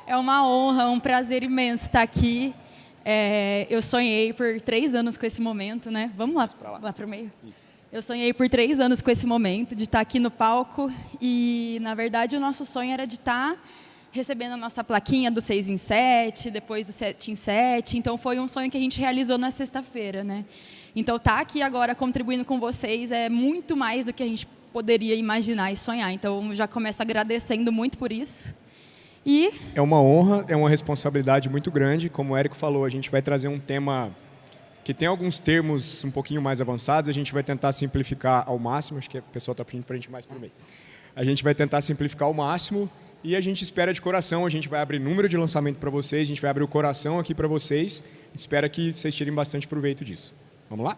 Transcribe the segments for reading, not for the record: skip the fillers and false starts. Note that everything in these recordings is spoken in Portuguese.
É uma honra, um prazer imenso estar aqui. Eu sonhei por 3 anos com esse momento, né? Vamos lá para o meio? Isso. Eu sonhei por 3 anos com esse momento, de estar aqui no palco. E, na verdade, o nosso sonho era de estar recebendo a nossa plaquinha do 6 em 7, depois do 7 em 7. Então, foi um sonho que a gente realizou na sexta-feira, né? Então, estar aqui agora contribuindo com vocês é muito mais do que a gente poderia imaginar e sonhar. Então, já começo agradecendo muito por isso. É uma honra, é uma responsabilidade muito grande. Como o Érico falou, a gente vai trazer um tema que tem alguns termos um pouquinho mais avançados. A gente vai tentar simplificar ao máximo. Acho que a pessoa está pedindo para a gente mais por meio. A gente vai tentar simplificar ao máximo e a gente espera de coração. A gente vai abrir número de lançamento para vocês, a gente vai abrir o coração aqui para vocês. A gente espera que vocês tirem bastante proveito disso. Vamos lá?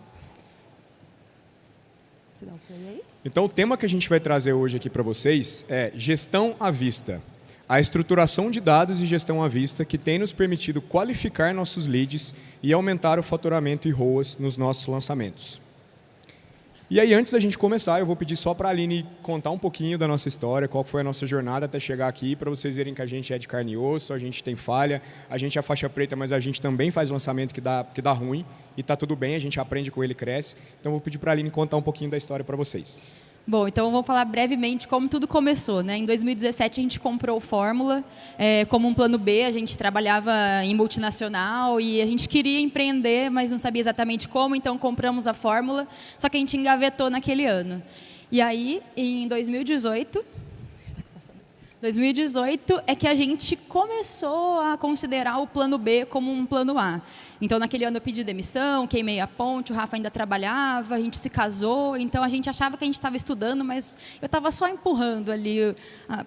Então, o tema que a gente vai trazer hoje aqui para vocês é gestão à vista. A estruturação de dados e gestão à vista que tem nos permitido qualificar nossos leads e aumentar o faturamento e ROAS nos nossos lançamentos. E aí, antes da gente começar, eu vou pedir só para a Aline contar um pouquinho da nossa história, qual foi a nossa jornada até chegar aqui, para vocês verem que a gente é de carne e osso, a gente tem falha, a gente é faixa preta, mas a gente também faz lançamento que dá ruim, e está tudo bem, a gente aprende com ele e cresce. Então, eu vou pedir para a Aline contar um pouquinho da história para vocês. Bom, então vamos falar brevemente como tudo começou, né? Em 2017 a gente comprou o Fórmula como um plano B. A gente trabalhava em multinacional e a gente queria empreender, mas não sabia exatamente como, então compramos a Fórmula, só que a gente engavetou naquele ano. E aí, em 2018 é que a gente começou a considerar o plano B como um plano A. Então, naquele ano eu pedi demissão, queimei a ponte, o Rafa ainda trabalhava, a gente se casou, então a gente achava que a gente estava estudando, mas eu estava só empurrando ali,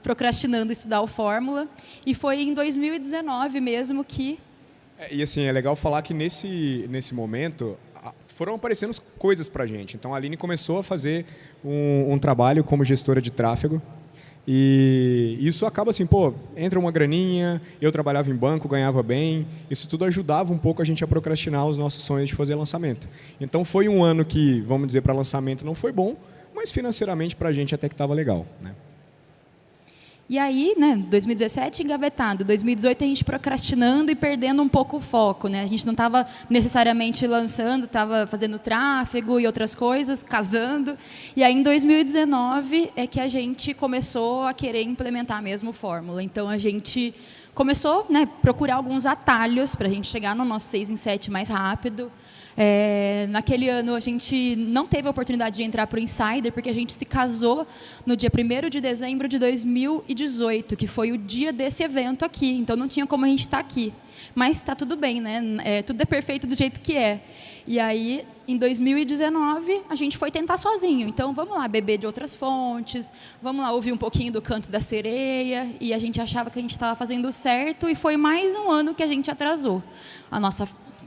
procrastinando estudar o Fórmula. E foi em 2019 mesmo que... E assim, é legal falar que nesse momento foram aparecendo coisas para a gente. Então, a Aline começou a fazer um trabalho como gestora de tráfego. E isso acaba assim, entra uma graninha, eu trabalhava em banco, ganhava bem, isso tudo ajudava um pouco a gente a procrastinar os nossos sonhos de fazer lançamento. Então foi um ano que, vamos dizer, para lançamento não foi bom, mas financeiramente para a gente até que estava legal, né? E aí, né, 2017 engavetado, 2018 a gente procrastinando e perdendo um pouco o foco, né? A gente não estava necessariamente lançando, estava fazendo tráfego e outras coisas, casando. E aí em 2019 é que a gente começou a querer implementar mesmo o Fórmula. Então a gente começou, né, procurar alguns atalhos para a gente chegar no nosso 6 em 7 mais rápido. Naquele ano a gente não teve a oportunidade de entrar para o Insider, porque a gente se casou no dia 1º de dezembro de 2018, que foi o dia desse evento aqui. Então não tinha como a gente estar aqui. Mas está tudo bem, né? Tudo é perfeito do jeito que é. E aí, em 2019, a gente foi tentar sozinho. Então, vamos lá beber de outras fontes, vamos lá ouvir um pouquinho do canto da sereia. E a gente achava que a gente estava fazendo certo e foi mais um ano que a gente atrasou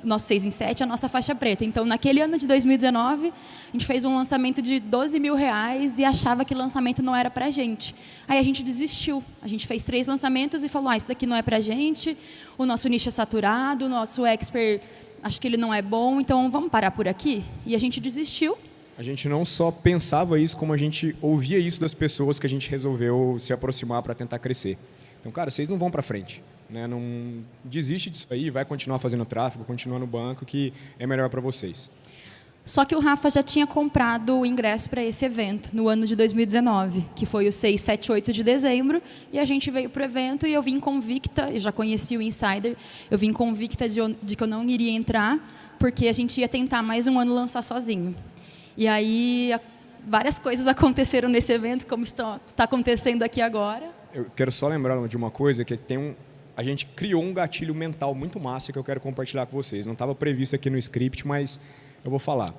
nosso 6 em 7, a nossa faixa preta. Então, naquele ano de 2019, a gente fez um lançamento de R$12 mil e achava que o lançamento não era para a gente. Aí a gente desistiu. A gente fez 3 lançamentos e falou, isso daqui não é para a gente, o nosso nicho é saturado, o nosso expert, acho que ele não é bom, então vamos parar por aqui? E a gente desistiu. A gente não só pensava isso, como a gente ouvia isso das pessoas que a gente resolveu se aproximar para tentar crescer. Então, cara, vocês não vão para frente. Né? Não desiste disso aí, vai continuar fazendo tráfego, continua no banco, que é melhor para vocês. Só que o Rafa já tinha comprado o ingresso para esse evento no ano de 2019, que foi o 6, 7, 8 de dezembro, e a gente veio para o evento e eu vim convicta, eu já conheci o Insider, eu vim convicta de que eu não iria entrar, porque a gente ia tentar mais um ano lançar sozinho. E aí, várias coisas aconteceram nesse evento, como está acontecendo aqui agora. Eu quero só lembrar de uma coisa, que a gente criou um gatilho mental muito massa que eu quero compartilhar com vocês. Não estava previsto aqui no script, mas eu vou falar.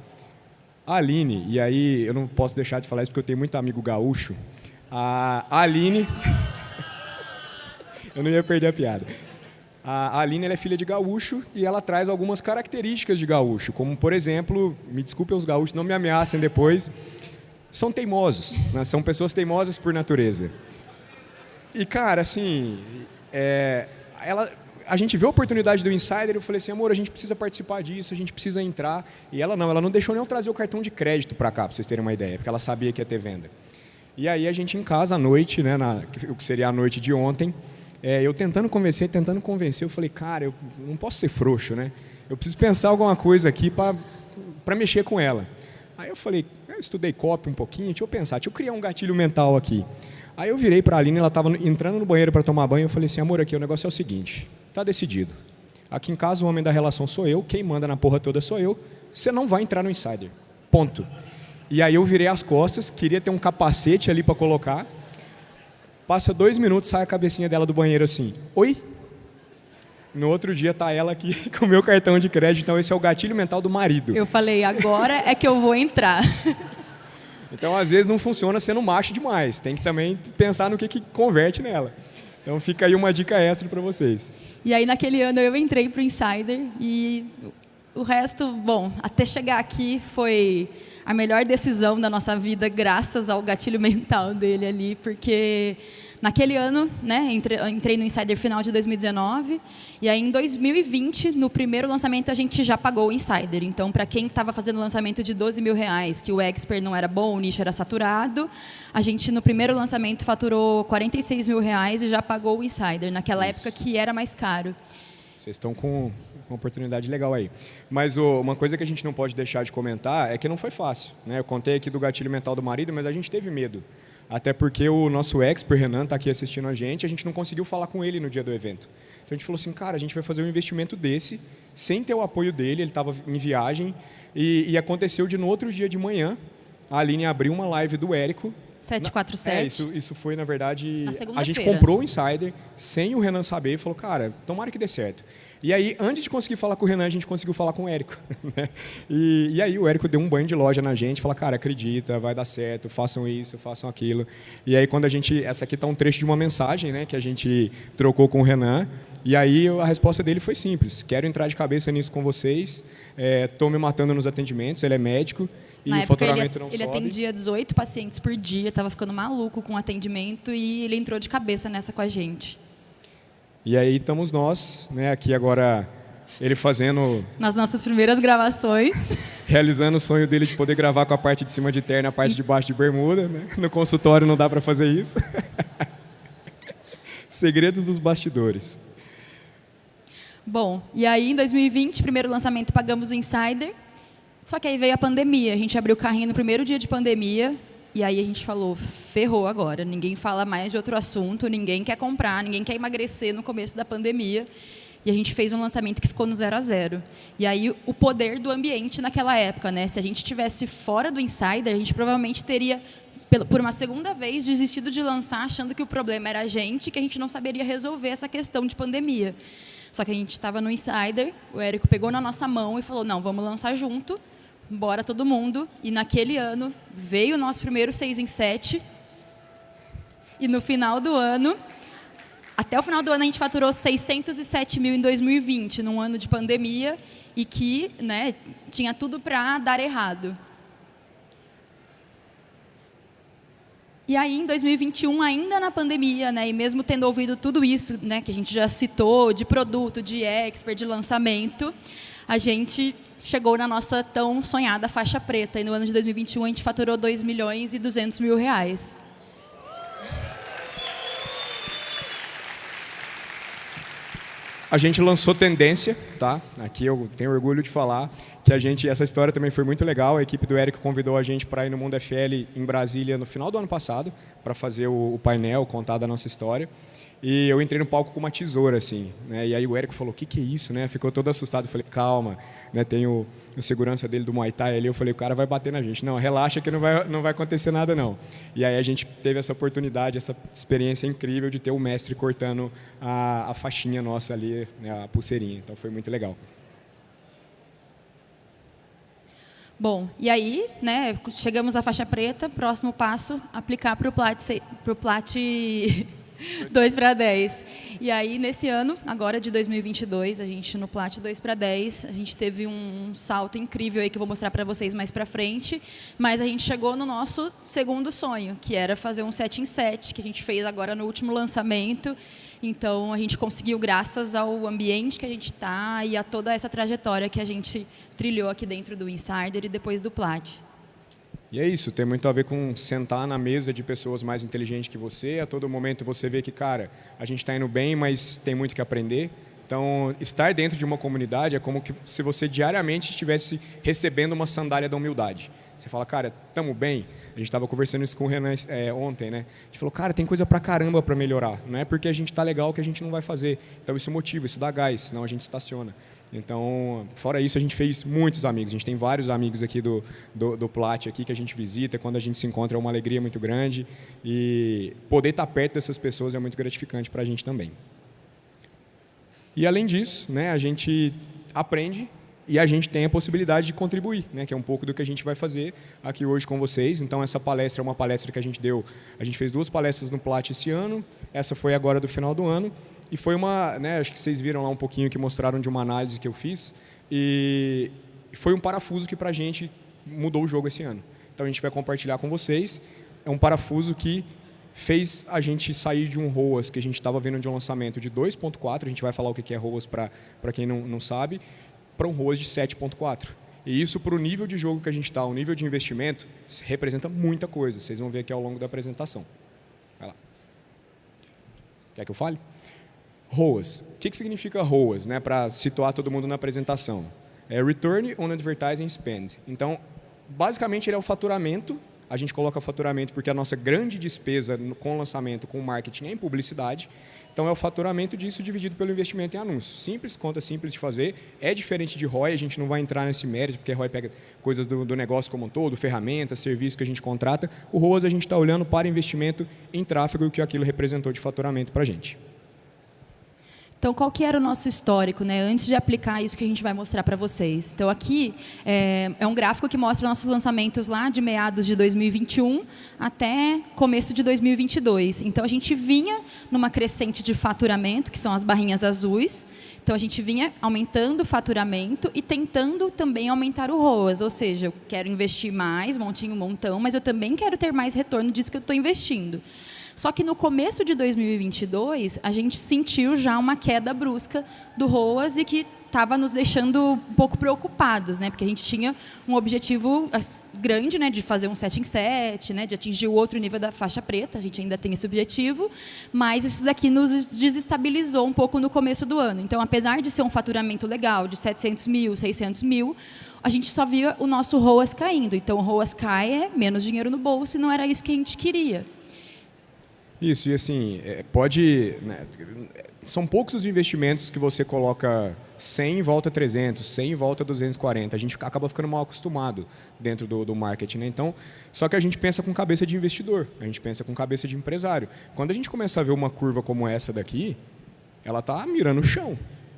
A Aline, e aí eu não posso deixar de falar isso porque eu tenho muito amigo gaúcho. A Aline... eu não ia perder a piada. A Aline, ela é filha de gaúcho e ela traz algumas características de gaúcho, como, por exemplo, me desculpem os gaúchos, não me ameacem depois, são teimosos, né? São pessoas teimosas por natureza. E, cara, assim... a gente viu a oportunidade do Insider, eu falei assim, amor, a gente precisa participar disso, a gente precisa entrar. E ela não deixou nem eu trazer o cartão de crédito para cá, para vocês terem uma ideia, porque ela sabia que ia ter venda. E aí a gente em casa à noite, né, o que seria a noite de ontem, eu tentando convencer, eu falei, cara, eu não posso ser frouxo, né? Eu preciso pensar alguma coisa aqui para mexer com ela. Aí eu falei, eu estudei copy um pouquinho, deixa eu criar um gatilho mental aqui. Aí eu virei para a Aline, ela estava entrando no banheiro para tomar banho, eu falei assim, amor, aqui o negócio é o seguinte, tá decidido. Aqui em casa o homem da relação sou eu, quem manda na porra toda sou eu, você não vai entrar no Insider, ponto. E aí eu virei as costas, queria ter um capacete ali para colocar, passa 2 minutos, sai a cabecinha dela do banheiro assim, oi? No outro dia tá ela aqui com o meu cartão de crédito, então esse é o gatilho mental do marido. Eu falei, agora é que eu vou entrar. Então, às vezes, não funciona sendo macho demais. Tem que também pensar no que converte nela. Então, fica aí uma dica extra para vocês. E aí, naquele ano, eu entrei para o Insider e o resto, bom, até chegar aqui foi a melhor decisão da nossa vida, graças ao gatilho mental dele ali, porque naquele ano, né, entrei no Insider final de 2019, e aí em 2020, no primeiro lançamento, a gente já pagou o Insider. Então, para quem estava fazendo lançamento de R$12 mil, que o Expert não era bom, o nicho era saturado, a gente, no primeiro lançamento, faturou R$46 mil e já pagou o Insider, naquela época que era mais caro. Vocês estão com uma oportunidade legal aí. Mas uma coisa que a gente não pode deixar de comentar é que não foi fácil, né? Eu contei aqui do gatilho mental do marido, mas a gente teve medo. Até porque o nosso expert, Renan, está aqui assistindo a gente não conseguiu falar com ele no dia do evento. Então a gente falou assim, cara, a gente vai fazer um investimento desse, sem ter o apoio dele, ele estava em viagem, e aconteceu de no outro dia de manhã, a Aline abriu uma live do Érico. 747. Isso foi, na verdade, Na a gente comprou o Insider, sem o Renan saber, e falou, cara, tomara que dê certo. E aí, antes de conseguir falar com o Renan, a gente conseguiu falar com o Érico. Né? E aí o Érico deu um banho de loja na gente, falou, cara, acredita, vai dar certo, façam isso, façam aquilo. E aí, quando essa aqui está um trecho de uma mensagem, né, que a gente trocou com o Renan, e aí a resposta dele foi simples, quero entrar de cabeça nisso com vocês, estou me matando nos atendimentos, ele é médico, e na o época faturamento não ele sobe. atendia 18 pacientes por dia, estava ficando maluco com o atendimento, e ele entrou de cabeça nessa com a gente. E aí estamos nós, né, aqui agora, ele fazendo... Nas nossas primeiras gravações. Realizando o sonho dele de poder gravar com a parte de cima de terno e a parte de baixo de bermuda. Né? No consultório não dá para fazer isso. Segredos dos bastidores. Bom, e aí em 2020, primeiro lançamento, pagamos o Insider. Só que aí veio a pandemia. A gente abriu o carrinho no primeiro dia de pandemia. E aí a gente falou, ferrou agora, ninguém fala mais de outro assunto, ninguém quer comprar, ninguém quer emagrecer no começo da pandemia. E a gente fez um lançamento que ficou no 0 a 0. E aí o poder do ambiente naquela época, né? Se a gente estivesse fora do Insider, a gente provavelmente teria, por uma segunda vez, desistido de lançar, achando que o problema era a gente, que a gente não saberia resolver essa questão de pandemia. Só que a gente estava no Insider, o Érico pegou na nossa mão e falou, não, vamos lançar junto. Bora todo mundo. E naquele ano veio o nosso primeiro 6 em 7. E no final do ano, até o final do ano a gente faturou 607 mil em 2020, num ano de pandemia e que, né, tinha tudo para dar errado. E aí, em 2021, ainda na pandemia, né, e mesmo tendo ouvido tudo isso, né, que a gente já citou, de produto, de expert, de lançamento, a gente chegou na nossa tão sonhada faixa preta. E no ano de 2021 a gente faturou R$2.200.000. A gente lançou Tendência, tá? Aqui eu tenho orgulho de falar que essa história também foi muito legal. A equipe do Érico convidou a gente para ir no Mundo FL em Brasília no final do ano passado, para fazer o painel, contar da nossa história. E eu entrei no palco com uma tesoura, assim, né? E aí o Érico falou, o que é isso, né? Ficou todo assustado. Eu falei, calma, né? Tem o segurança dele do Muay Thai ali. Eu falei, o cara vai bater na gente. Não, relaxa que não vai acontecer nada, não. E aí a gente teve essa oportunidade, essa experiência incrível de ter o mestre cortando a faixinha nossa ali, né? A pulseirinha. Então foi muito legal. Bom, e aí, né, chegamos à faixa preta, próximo passo, aplicar para o Plat 2 para 10. E aí, nesse ano, agora de 2022, a gente no Plat 2 para 10, a gente teve um salto incrível aí que eu vou mostrar para vocês mais para frente, mas a gente chegou no nosso segundo sonho, que era fazer um 7 em 7, que a gente fez agora no último lançamento. Então, a gente conseguiu graças ao ambiente que a gente está e a toda essa trajetória que a gente trilhou aqui dentro do Insider e depois do Plat. E é isso, tem muito a ver com sentar na mesa de pessoas mais inteligentes que você, a todo momento você vê que, cara, a gente está indo bem, mas tem muito que aprender. Então, estar dentro de uma comunidade é como que se você diariamente estivesse recebendo uma sandália da humildade. Você fala, cara, estamos bem? A gente estava conversando isso com o Renan ontem, né? A gente falou, cara, tem coisa pra caramba para melhorar. Não é porque a gente está legal que a gente não vai fazer. Então, isso motiva, isso dá gás, senão a gente estaciona. Então, fora isso, a gente fez muitos amigos. A gente tem vários amigos aqui do Plat aqui que a gente visita. Quando a gente se encontra é uma alegria muito grande. E poder estar perto dessas pessoas é muito gratificante para a gente também. E, além disso, né, a gente aprende e a gente tem a possibilidade de contribuir, né, que é um pouco do que a gente vai fazer aqui hoje com vocês. Então, essa palestra é uma palestra que a gente deu. A gente fez 2 palestras no Plat esse ano. Essa foi agora do final do ano. E foi uma, né, acho que vocês viram lá um pouquinho que mostraram de uma análise que eu fiz. E foi um parafuso que para a gente mudou o jogo esse ano. Então, a gente vai compartilhar com vocês. É um parafuso que fez a gente sair de um ROAS que a gente estava vendo de um lançamento de 2.4, a gente vai falar o que é ROAS para quem não sabe, para um ROAS de 7.4. E isso, para o nível de jogo que a gente está, o nível de investimento, representa muita coisa. Vocês vão ver aqui ao longo da apresentação. Vai lá. Quer que eu fale? ROAS. O que significa ROAS, né, para situar todo mundo na apresentação? É Return on Advertising Spend. Então, basicamente, ele é o faturamento. A gente coloca faturamento porque a nossa grande despesa com lançamento, com marketing, é em publicidade. Então, é o faturamento disso dividido pelo investimento em anúncios. Simples, conta simples de fazer. É diferente de ROI, a gente não vai entrar nesse mérito, porque ROI pega coisas do negócio como um todo, ferramentas, serviços que a gente contrata. O ROAS a gente está olhando para investimento em tráfego e o que aquilo representou de faturamento para a gente. Então, qual que era o nosso histórico, né? Antes de aplicar isso que a gente vai mostrar para vocês. Então, aqui é um gráfico que mostra nossos lançamentos lá de meados de 2021 até começo de 2022. Então, a gente vinha numa crescente de faturamento, que são as barrinhas azuis. Então, a gente vinha aumentando o faturamento e tentando também aumentar o ROAS. Ou seja, eu quero investir mais, montinho, montão, mas eu também quero ter mais retorno disso que eu estou investindo. Só que no começo de 2022, a gente sentiu já uma queda brusca do ROAS e que estava nos deixando um pouco preocupados, né? Porque a gente tinha um objetivo grande, né, de fazer um 7 em 7, né, de atingir o outro nível da faixa preta, a gente ainda tem esse objetivo, mas isso daqui nos desestabilizou um pouco no começo do ano. Então, apesar de ser um faturamento legal, de 700 mil, 600 mil, a gente só via o nosso ROAS caindo. Então, o ROAS cai, é menos dinheiro no bolso, e não era isso que a gente queria. Isso, e assim, pode... Né, são poucos os investimentos que você coloca 100 e volta 300, 100 e volta 240. A gente acaba ficando mal acostumado dentro do marketing, né? Então, só que a gente pensa com cabeça de investidor, a gente pensa com cabeça de empresário. Quando a gente começa a ver uma curva como essa daqui, ela está mirando o chão.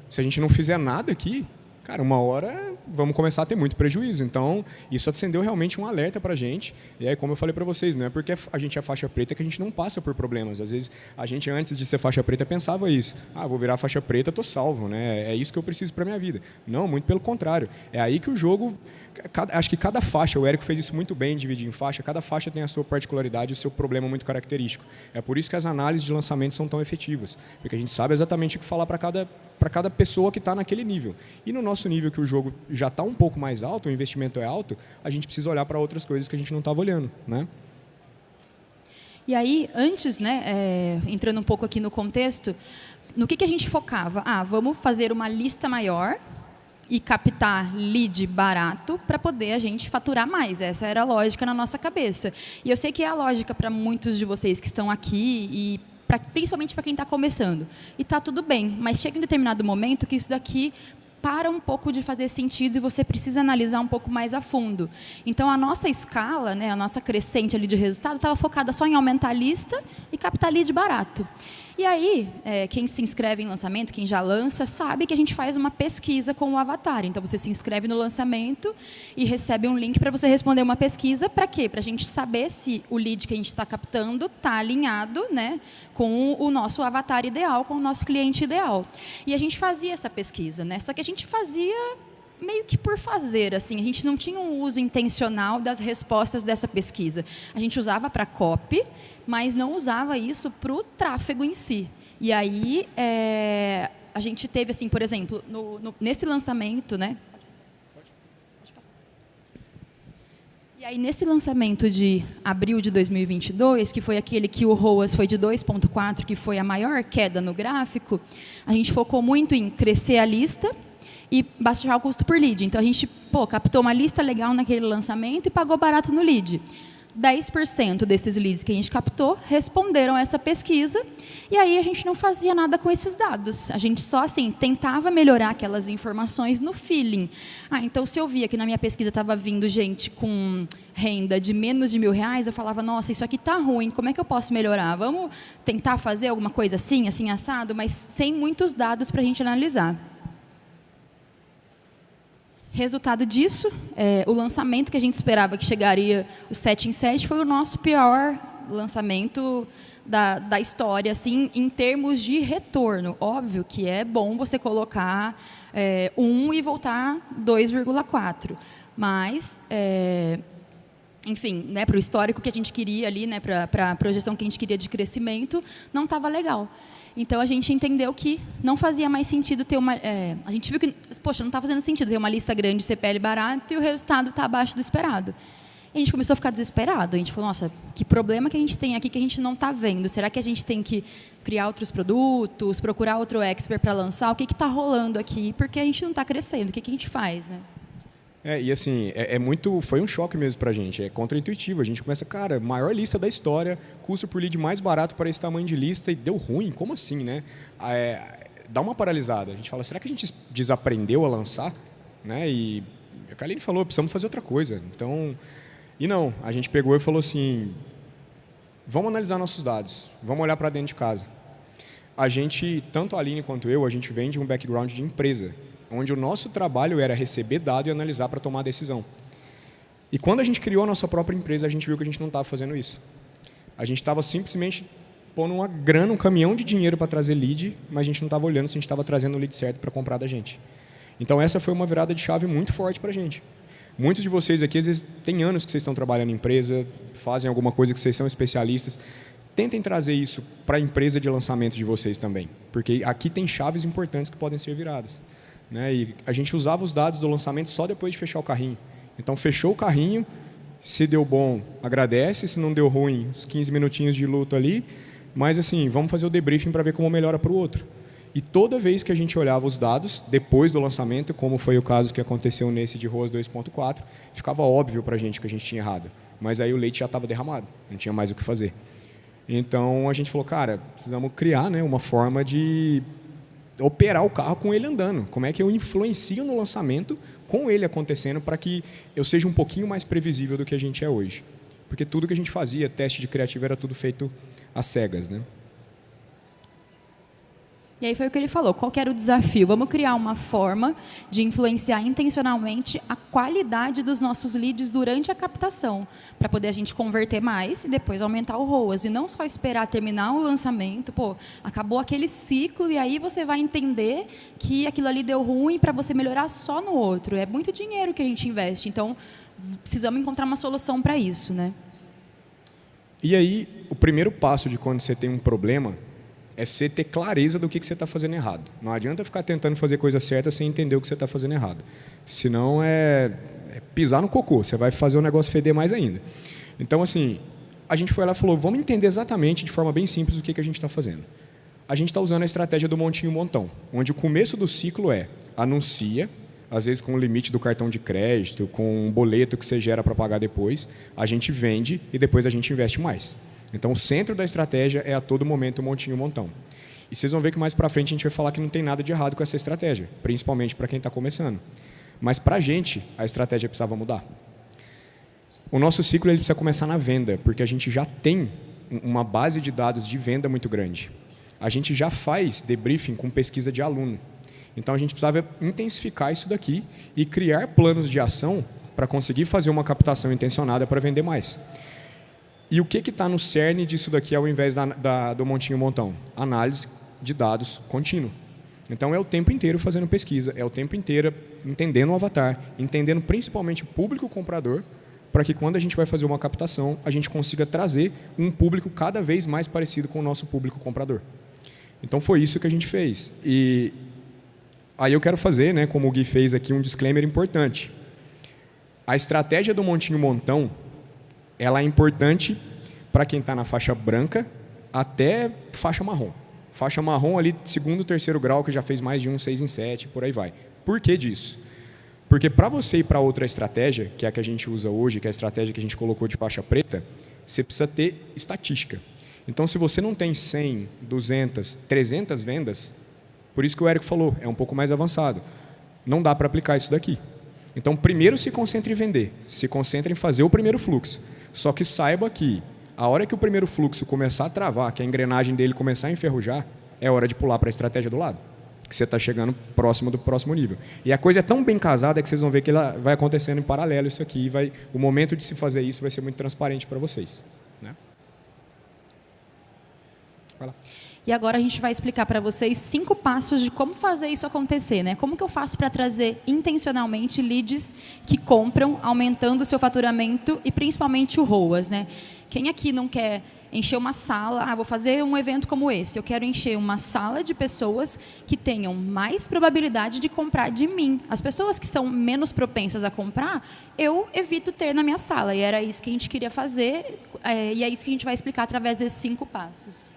Se a gente não fizer nada aqui, cara, uma hora vamos começar a ter muito prejuízo. Então, isso acendeu realmente um alerta para a gente. E aí, como eu falei para vocês, não é porque a gente é faixa preta que a gente não passa por problemas. Às vezes, a gente, antes de ser faixa preta, pensava isso. Vou virar faixa preta, estou salvo, né? É isso que eu preciso para a minha vida. Não, muito pelo contrário. É aí que o jogo... Acho que cada faixa, o Érico fez isso muito bem, dividir em faixa, cada faixa tem a sua particularidade, o seu problema muito característico. É por isso que as análises de lançamento são tão efetivas, porque a gente sabe exatamente o que falar para cada pessoa que está naquele nível. E no nosso nível, que o jogo já está um pouco mais alto, o investimento é alto, a gente precisa olhar para outras coisas que a gente não estava olhando, né? E aí, antes, né, entrando um pouco aqui no contexto, no que a gente focava? Vamos fazer uma lista maior e captar lead barato para poder a gente faturar mais. Essa era a lógica na nossa cabeça. E eu sei que é a lógica para muitos de vocês que estão aqui e principalmente para quem está começando. E está tudo bem, mas chega em determinado momento que isso daqui para um pouco de fazer sentido e você precisa analisar um pouco mais a fundo. Então, a nossa escala, né, a nossa crescente ali de resultado, estava focada só em aumentar a lista e captar lead barato. E aí, quem se inscreve em lançamento, quem já lança, sabe que a gente faz uma pesquisa com o avatar. Então, você se inscreve no lançamento e recebe um link para você responder uma pesquisa. Para quê? Para a gente saber se o lead que a gente está captando está alinhado, né, com o nosso avatar ideal, com o nosso cliente ideal. E a gente fazia essa pesquisa, né? Só que a gente fazia meio que por fazer, assim, a gente não tinha um uso intencional das respostas dessa pesquisa. A gente usava para copy, mas não usava isso para o tráfego em si. E aí, a gente teve, assim, por exemplo, nesse lançamento, né? aí, nesse lançamento de abril de 2022, que foi aquele que o ROAS foi de 2,4, que foi a maior queda no gráfico, a gente focou muito em crescer a lista e baixar o custo por lead. Então, a gente captou uma lista legal naquele lançamento e pagou barato no lead. 10% desses leads que a gente captou responderam a essa pesquisa, e aí a gente não fazia nada com esses dados. A gente só assim tentava melhorar aquelas informações no feeling. Então, se eu via que na minha pesquisa estava vindo gente com renda de menos de R$1.000, eu falava, nossa, isso aqui está ruim, como é que eu posso melhorar? Vamos tentar fazer alguma coisa assim, assim, assado, mas sem muitos dados para a gente analisar. Resultado disso, o lançamento que a gente esperava que chegaria o 7 em 7 foi o nosso pior lançamento da história, assim, em termos de retorno. Óbvio que é bom você colocar 1 e voltar 2,4, mas, enfim, né, para o histórico que a gente queria ali, né, para a projeção que a gente queria de crescimento, não estava legal. Então, a gente entendeu que não fazia mais sentido ter uma... a gente viu que, poxa, não está fazendo sentido ter uma lista grande de CPL barato e o resultado está abaixo do esperado. E a gente começou a ficar desesperado. A gente falou, nossa, que problema que a gente tem aqui que a gente não está vendo? Será que a gente tem que criar outros produtos, procurar outro expert para lançar? O que está rolando aqui? Porque a gente não está crescendo. O que a gente faz, né? E assim, foi um choque mesmo para a gente, é contraintuitivo. A gente começa, cara, maior lista da história, custo por lead mais barato para esse tamanho de lista e deu ruim, como assim, né? Dá uma paralisada. A gente fala, será que a gente desaprendeu a lançar? Né? E a Kaline falou, precisamos fazer outra coisa. Então, e não, a gente pegou e falou assim, vamos analisar nossos dados, vamos olhar para dentro de casa. A gente, tanto a Aline quanto eu, a gente vem de um background de empresa, onde o nosso trabalho era receber dado e analisar para tomar decisão. E quando a gente criou a nossa própria empresa, a gente viu que a gente não estava fazendo isso. A gente estava simplesmente pondo uma grana, um caminhão de dinheiro para trazer lead, mas a gente não estava olhando se a gente estava trazendo o lead certo para comprar da gente. Então, essa foi uma virada de chave muito forte para a gente. Muitos de vocês aqui, às vezes, tem anos que vocês estão trabalhando em empresa, fazem alguma coisa que vocês são especialistas. Tentem trazer isso para a empresa de lançamento de vocês também, porque aqui tem chaves importantes que podem ser viradas. Né? E a gente usava os dados do lançamento só depois de fechar o carrinho. Então, fechou o carrinho, se deu bom, agradece, se não deu ruim, uns 15 minutinhos de luto ali, mas assim, vamos fazer o debriefing para ver como melhora para o outro. E toda vez que a gente olhava os dados, depois do lançamento, como foi o caso que aconteceu nesse de ROAS 2.4, ficava óbvio para a gente que a gente tinha errado, mas aí o leite já estava derramado, não tinha mais o que fazer. Então, a gente falou, cara, precisamos criar, né, uma forma de operar o carro com ele andando. Como é que eu influencio no lançamento com ele acontecendo para que eu seja um pouquinho mais previsível do que a gente é hoje. Porque tudo que a gente fazia, teste de criativo, era tudo feito às cegas, né? E aí foi o que ele falou, qual que era o desafio? Vamos criar uma forma de influenciar intencionalmente a qualidade dos nossos leads durante a captação, para poder a gente converter mais e depois aumentar o ROAS. E não só esperar terminar o lançamento, acabou aquele ciclo e aí você vai entender que aquilo ali deu ruim para você melhorar só no outro. É muito dinheiro que a gente investe, então precisamos encontrar uma solução para isso, né? E aí, o primeiro passo de quando você tem um problema é você ter clareza do que você está fazendo errado. Não adianta ficar tentando fazer coisa certa sem entender o que você está fazendo errado. Senão é pisar no cocô, você vai fazer o negócio feder mais ainda. Então, assim, a gente foi lá e falou, vamos entender exatamente, de forma bem simples, o que a gente está fazendo. A gente está usando a estratégia do montinho montão, onde o começo do ciclo é anuncia, às vezes com o limite do cartão de crédito, com um boleto que você gera para pagar depois, a gente vende e depois a gente investe mais. Então, o centro da estratégia é a todo momento o montinho montão. E vocês vão ver que mais para frente a gente vai falar que não tem nada de errado com essa estratégia, principalmente para quem está começando. Mas para a gente, a estratégia precisava mudar. O nosso ciclo ele precisa começar na venda, porque a gente já tem uma base de dados de venda muito grande. A gente já faz debriefing com pesquisa de aluno. Então, a gente precisava intensificar isso daqui e criar planos de ação para conseguir fazer uma captação intencionada para vender mais. E o que está no cerne disso daqui ao invés do montinho montão? Análise de dados contínuo. Então, é o tempo inteiro fazendo pesquisa, é o tempo inteiro entendendo o avatar, entendendo principalmente o público comprador, para que quando a gente vai fazer uma captação, a gente consiga trazer um público cada vez mais parecido com o nosso público comprador. Então, foi isso que a gente fez. E aí eu quero fazer, né, como o Gui fez aqui, um disclaimer importante. A estratégia do montinho montão, ela é importante para quem está na faixa branca até faixa marrom. Faixa marrom ali, segundo, terceiro grau, que já fez mais de 1, 6 em 7, por aí vai. Por que disso? Porque para você ir para outra estratégia, que é a que a gente usa hoje, que é a estratégia que a gente colocou de faixa preta, você precisa ter estatística. Então, se você não tem 100, 200, 300 vendas, por isso que o Érico falou, é um pouco mais avançado. Não dá para aplicar isso daqui. Então, primeiro se concentre em vender, se concentre em fazer o primeiro fluxo. Só que saiba que a hora que o primeiro fluxo começar a travar, que a engrenagem dele começar a enferrujar, é hora de pular para a estratégia do lado, que você está chegando próximo do próximo nível. E a coisa é tão bem casada que vocês vão ver que ela vai acontecendo em paralelo isso aqui. O momento de se fazer isso vai ser muito transparente para vocês. Né? Vai lá. E agora a gente vai explicar para vocês 5 passos de como fazer isso acontecer, né? Como que eu faço para trazer intencionalmente leads que compram, aumentando o seu faturamento e principalmente o ROAS, né? Quem aqui não quer encher uma sala, vou fazer um evento como esse, eu quero encher uma sala de pessoas que tenham mais probabilidade de comprar de mim. As pessoas que são menos propensas a comprar, eu evito ter na minha sala. E era isso que a gente queria fazer, e é isso que a gente vai explicar através desses 5 passos.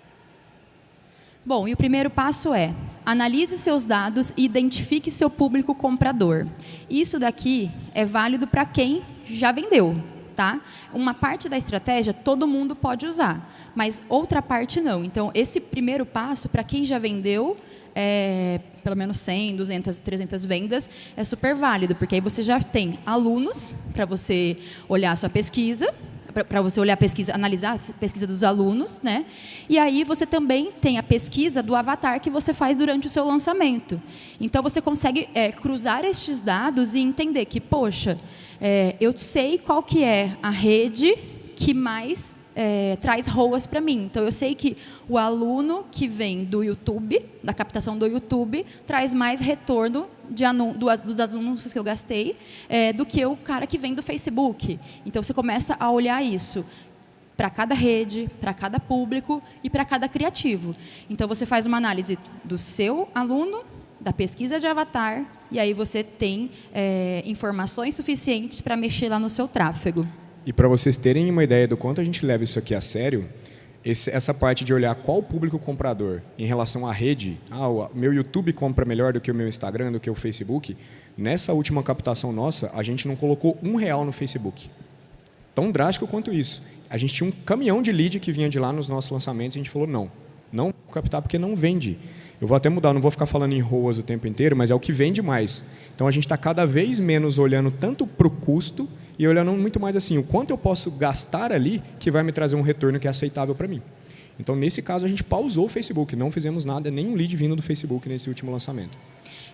Bom, e o primeiro passo é, analise seus dados e identifique seu público comprador. Isso daqui é válido para quem já vendeu, tá? Uma parte da estratégia todo mundo pode usar, mas outra parte não. Então, esse primeiro passo, para quem já vendeu, pelo menos 100, 200, 300 vendas, é super válido, porque aí você já tem alunos para você olhar a sua pesquisa, para você olhar a pesquisa, analisar a pesquisa dos alunos, né? E aí você também tem a pesquisa do avatar que você faz durante o seu lançamento. Então, você consegue cruzar estes dados e entender que, poxa, eu sei qual que é a rede que mais traz ROAS para mim. Então, eu sei que o aluno que vem do YouTube, da captação do YouTube, traz mais retorno dos anúncios que eu gastei do que o cara que vem do Facebook. Então, você começa a olhar isso para cada rede, para cada público e para cada criativo. Então, você faz uma análise do seu aluno, da pesquisa de avatar, e aí você tem informações suficientes para mexer lá no seu tráfego. E para vocês terem uma ideia do quanto a gente leva isso aqui a sério, essa parte de olhar qual o público comprador em relação à rede, o meu YouTube compra melhor do que o meu Instagram, do que o Facebook, nessa última captação nossa, a gente não colocou R$1 no Facebook. Tão drástico quanto isso. A gente tinha um caminhão de lead que vinha de lá nos nossos lançamentos e a gente falou, não vou captar porque não vende. Eu vou até mudar, não vou ficar falando em ROAS o tempo inteiro, mas é o que vende mais. Então, a gente está cada vez menos olhando tanto para o custo e olhando muito mais assim, o quanto eu posso gastar ali que vai me trazer um retorno que é aceitável para mim. Então, nesse caso, a gente pausou o Facebook, não fizemos nada, nenhum lead vindo do Facebook nesse último lançamento.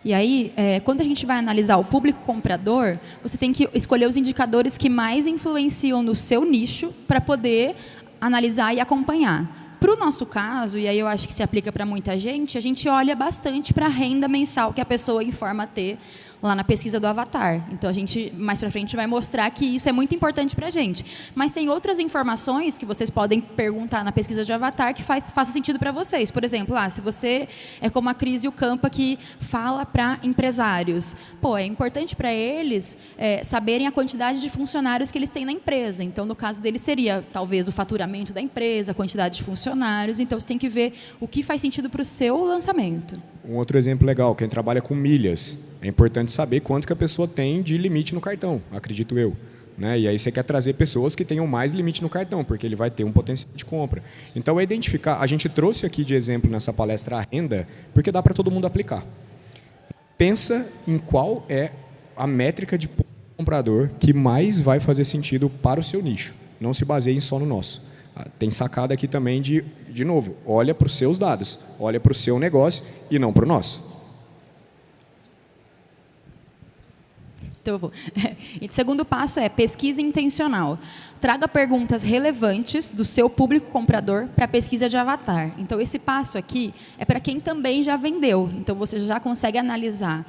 E aí, quando a gente vai analisar o público comprador, você tem que escolher os indicadores que mais influenciam no seu nicho para poder analisar e acompanhar. Para o nosso caso, e aí eu acho que se aplica para muita gente, a gente olha bastante para a renda mensal que a pessoa informa ter lá na pesquisa do avatar. Então, a gente, mais para frente, vai mostrar que isso é muito importante para a gente. Mas tem outras informações que vocês podem perguntar na pesquisa de avatar que faça sentido para vocês. Por exemplo, se você é como a Cris e o Campa que fala para empresários, é importante para eles saberem a quantidade de funcionários que eles têm na empresa. Então, no caso deles, seria talvez o faturamento da empresa, a quantidade de funcionários. Então, você tem que ver o que faz sentido para o seu lançamento. Um outro exemplo legal, quem trabalha com milhas, é importante saber quanto que a pessoa tem de limite no cartão, acredito eu. Né? E aí você quer trazer pessoas que tenham mais limite no cartão, porque ele vai ter um potencial de compra. Então, é identificar, a gente trouxe aqui de exemplo nessa palestra a renda, porque dá para todo mundo aplicar. Pensa em qual é a métrica de comprador que mais vai fazer sentido para o seu nicho. Não se baseie só no nosso. Tem sacada aqui também de novo, olha para os seus dados, olha para o seu negócio e não para o nosso. Então, eu vou. E o segundo passo é pesquisa intencional. Traga perguntas relevantes do seu público comprador para a pesquisa de avatar. Então, esse passo aqui é para quem também já vendeu. Então, você já consegue analisar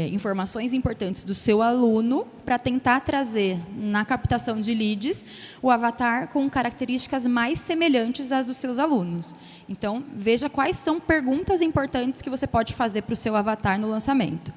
informações importantes do seu aluno para tentar trazer na captação de leads o avatar com características mais semelhantes às dos seus alunos. Então, veja quais são perguntas importantes que você pode fazer para o seu avatar no lançamento.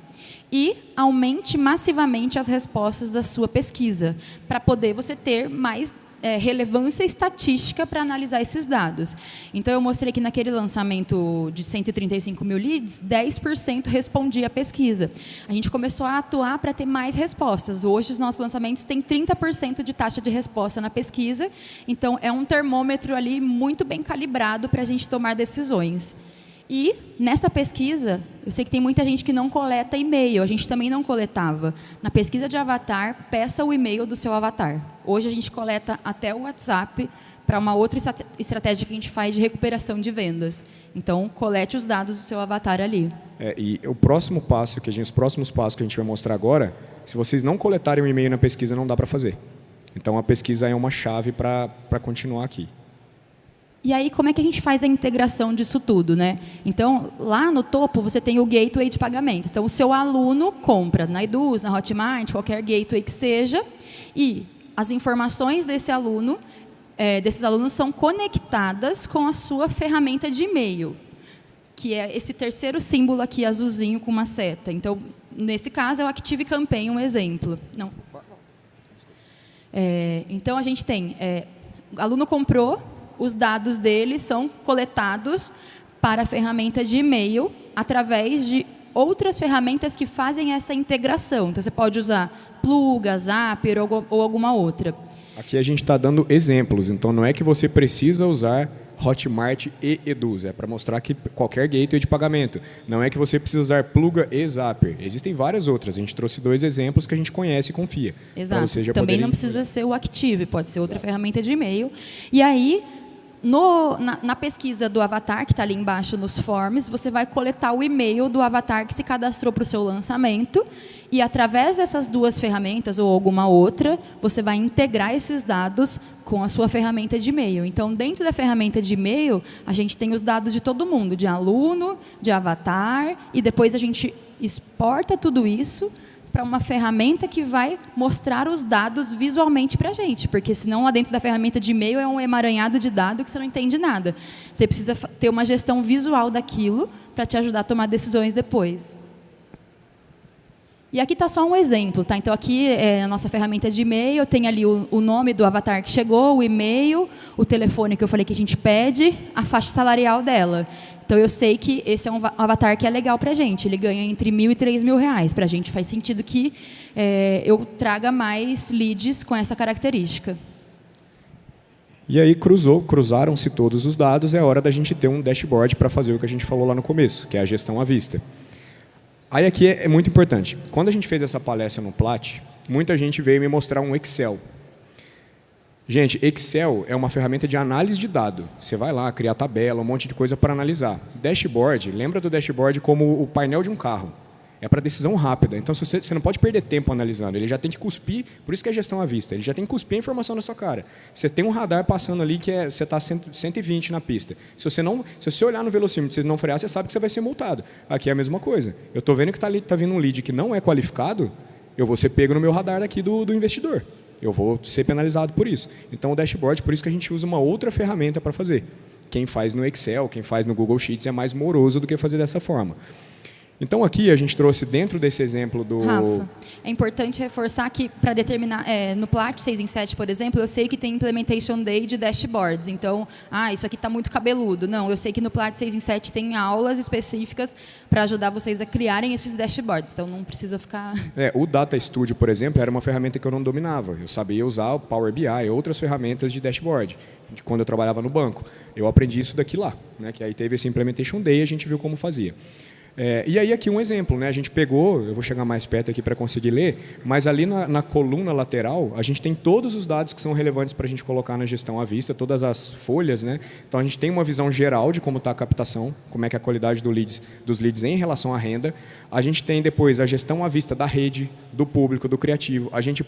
e aumente massivamente as respostas da sua pesquisa, para poder você ter mais relevância estatística para analisar esses dados. Então, eu mostrei que naquele lançamento de 135 mil leads, 10% respondia à pesquisa. A gente começou a atuar para ter mais respostas. Hoje, os nossos lançamentos têm 30% de taxa de resposta na pesquisa. Então, é um termômetro ali muito bem calibrado para a gente tomar decisões. E, nessa pesquisa, eu sei que tem muita gente que não coleta e-mail, a gente também não coletava. Na pesquisa de avatar, peça o e-mail do seu avatar. Hoje a gente coleta até o WhatsApp para uma outra estratégia que a gente faz de recuperação de vendas. Então, colete os dados do seu avatar ali. E o próximo passo, os próximos passos que a gente vai mostrar agora, se vocês não coletarem o e-mail na pesquisa, não dá para fazer. Então, a pesquisa é uma chave para continuar aqui. E aí, como é que a gente faz a integração disso tudo, né? Então, lá no topo, você tem o gateway de pagamento. Então, o seu aluno compra na Eduz, na Hotmart, qualquer gateway que seja, e as informações desses alunos são conectadas com a sua ferramenta de e-mail, que é esse terceiro símbolo aqui, azulzinho, com uma seta. Então, nesse caso, é o Active Campaign, um exemplo. Não. Então, a gente tem... o aluno comprou, os dados dele são coletados para a ferramenta de e-mail através de outras ferramentas que fazem essa integração. Então, você pode usar Pluga, Zapier ou alguma outra. Aqui a gente está dando exemplos, então não é que você precisa usar Hotmart e Eduz, é para mostrar que qualquer gateway de pagamento. Não é que você precisa usar Pluga e Zapier. Existem várias outras, a gente trouxe 2 exemplos que a gente conhece e confia. Exato, também não precisa ser o Active, pode ser outra ferramenta de e-mail. E aí... Na pesquisa do avatar, que está ali embaixo nos forms, você vai coletar o e-mail do avatar que se cadastrou para o seu lançamento e, através dessas 2 ferramentas ou alguma outra, você vai integrar esses dados com a sua ferramenta de e-mail. Então, dentro da ferramenta de e-mail, a gente tem os dados de todo mundo, de aluno, de avatar, e depois a gente exporta tudo isso para uma ferramenta que vai mostrar os dados visualmente para a gente, porque senão lá dentro da ferramenta de e-mail é um emaranhado de dados que você não entende nada. Você precisa ter uma gestão visual daquilo para te ajudar a tomar decisões depois. E aqui está só um exemplo, tá? Então, aqui é a nossa ferramenta de e-mail, tem ali o nome do avatar que chegou, o e-mail, o telefone que eu falei que a gente pede, a faixa salarial dela. Então, eu sei que esse é um avatar que é legal para a gente. Ele ganha entre R$1.000 e R$3.000. Para a gente faz sentido que eu traga mais leads com essa característica. E aí cruzaram-se todos os dados, é hora da gente ter um dashboard para fazer o que a gente falou lá no começo, que é a gestão à vista. Aí aqui é muito importante. Quando a gente fez essa palestra no Plat, muita gente veio me mostrar um Excel. Gente, Excel é uma ferramenta de análise de dado. Você vai lá, criar tabela, um monte de coisa para analisar. Dashboard, lembra do dashboard como o painel de um carro. É para decisão rápida. Então, você não pode perder tempo analisando. Ele já tem que cuspir, por isso que é gestão à vista. Ele já tem que cuspir a informação na sua cara. Você tem um radar passando ali que você está 120 na pista. Se você olhar no velocímetro e você não frear, você sabe que você vai ser multado. Aqui é a mesma coisa. Eu estou vendo que está vindo um lead que não é qualificado, eu vou ser pego no meu radar aqui do investidor. Eu vou ser penalizado por isso. Então, o dashboard, por isso que a gente usa uma outra ferramenta para fazer. Quem faz no Excel, quem faz no Google Sheets é mais moroso do que fazer dessa forma. Então, aqui a gente trouxe dentro desse exemplo do... Rafa, é importante reforçar que, para determinar, no Plat 6 em 7, por exemplo, eu sei que tem Implementation Day de dashboards. Então, isso aqui está muito cabeludo. Não, eu sei que no Plat 6 em 7 tem aulas específicas para ajudar vocês a criarem esses dashboards. Então, não precisa ficar... O Data Studio, por exemplo, era uma ferramenta que eu não dominava. Eu sabia usar o Power BI e outras ferramentas de dashboard, quando eu trabalhava no banco. Eu aprendi isso daqui lá, né? Que aí teve esse Implementation Day e a gente viu como fazia. E aí aqui um exemplo, né? A gente pegou, eu vou chegar mais perto aqui para conseguir ler, mas ali na coluna lateral, a gente tem todos os dados que são relevantes para a gente colocar na gestão à vista, todas as folhas, né? Então a gente tem uma visão geral de como está a captação, como é que é a qualidade dos leads em relação à renda. A gente tem depois a gestão à vista da rede, do público, do criativo. A gente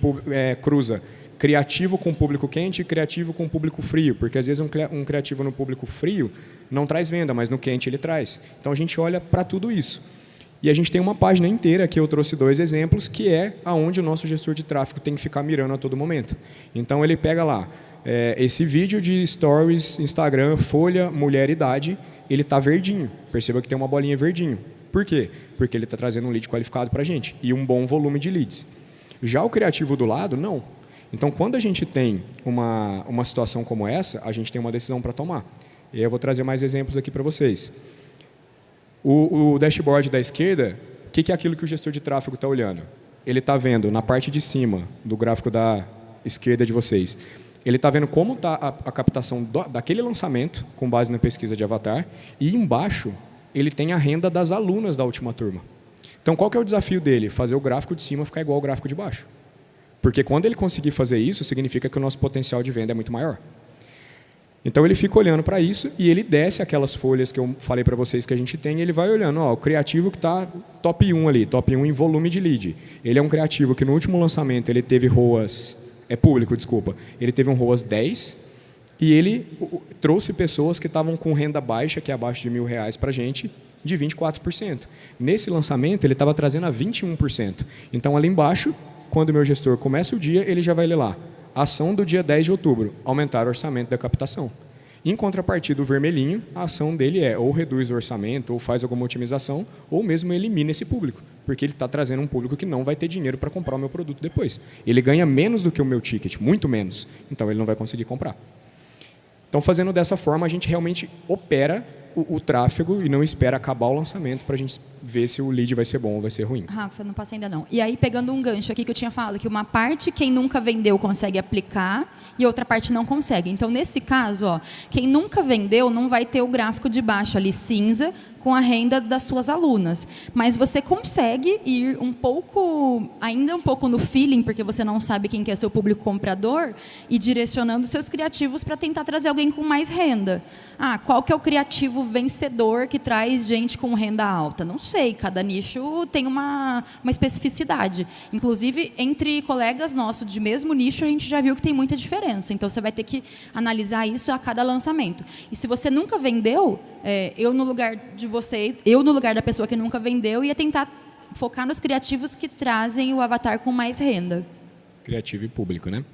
cruza criativo com público quente e criativo com público frio, porque às vezes um criativo no público frio não traz venda, mas no quente ele traz. Então a gente olha para tudo isso. E a gente tem uma página inteira, que eu trouxe 2 exemplos, que é aonde o nosso gestor de tráfego tem que ficar mirando a todo momento. Então ele pega lá, esse vídeo de stories, Instagram, folha, mulher, idade, ele está verdinho. Perceba que tem uma bolinha verdinho. Por quê? Porque ele está trazendo um lead qualificado para a gente e um bom volume de leads. Já o criativo do lado, não. Então, quando a gente tem uma situação como essa, a gente tem uma decisão para tomar. E eu vou trazer mais exemplos aqui para vocês. O dashboard da esquerda, o que é aquilo que o gestor de tráfego está olhando? Ele está vendo na parte de cima do gráfico da esquerda de vocês, ele está vendo como está a captação daquele lançamento, com base na pesquisa de avatar, e embaixo ele tem a renda das alunas da última turma. Então, qual que é o desafio dele? Fazer o gráfico de cima ficar igual ao gráfico de baixo. Porque quando ele conseguir fazer isso, significa que o nosso potencial de venda é muito maior. Então, ele fica olhando para isso e ele desce aquelas folhas que eu falei para vocês que a gente tem, e ele vai olhando, ó, o criativo que está top 1 ali, top 1 em volume de lead. Ele é um criativo que no último lançamento ele teve ROAS, público, desculpa, ele teve um ROAS 10 e ele trouxe pessoas que estavam com renda baixa, que é abaixo de R$1.000 para a gente, de 24%. Nesse lançamento, ele estava trazendo a 21%. Então, ali embaixo, quando o meu gestor começa o dia, ele já vai ler lá. Ação do dia 10 de outubro, aumentar o orçamento da captação. Em contrapartida, o vermelhinho, a ação dele é ou reduz o orçamento, ou faz alguma otimização, ou mesmo elimina esse público, porque ele está trazendo um público que não vai ter dinheiro para comprar o meu produto depois. Ele ganha menos do que o meu ticket, muito menos, então ele não vai conseguir comprar. Então, fazendo dessa forma, a gente realmente opera o tráfego e não espera acabar o lançamento para a gente ver se o lead vai ser bom ou vai ser ruim. Rafa, não passei ainda não. E aí, pegando um gancho aqui que eu tinha falado, que uma parte quem nunca vendeu consegue aplicar e outra parte não consegue. Então, nesse caso, ó, quem nunca vendeu não vai ter o gráfico de baixo ali cinza com a renda das suas alunas. Mas você consegue ir ainda um pouco no feeling, porque você não sabe quem que é seu público comprador, e direcionando seus criativos para tentar trazer alguém com mais renda. Qual que é o criativo vencedor que traz gente com renda alta? Não sei, cada nicho tem uma especificidade. Inclusive, entre colegas nossos de mesmo nicho, a gente já viu que tem muita diferença. Então, você vai ter que analisar isso a cada lançamento. E se você nunca vendeu, eu no lugar da pessoa que nunca vendeu, ia tentar focar nos criativos que trazem o avatar com mais renda. Criativo e público, né?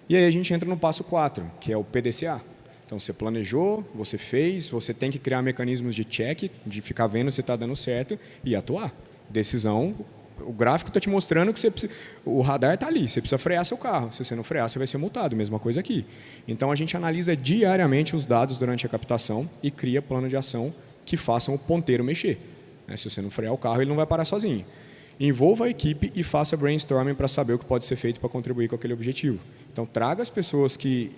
E aí a gente entra no passo 4, que é o PDCA. Então, você planejou, você fez, você tem que criar mecanismos de check, de ficar vendo se está dando certo e atuar. Decisão, o gráfico está te mostrando que o radar está ali, você precisa frear seu carro. Se você não frear, você vai ser multado, mesma coisa aqui. Então, a gente analisa diariamente os dados durante a captação e cria plano de ação que façam o ponteiro mexer. Se você não frear o carro, ele não vai parar sozinho. Envolva a equipe e faça brainstorming para saber o que pode ser feito para contribuir com aquele objetivo. Então, traga as pessoas que...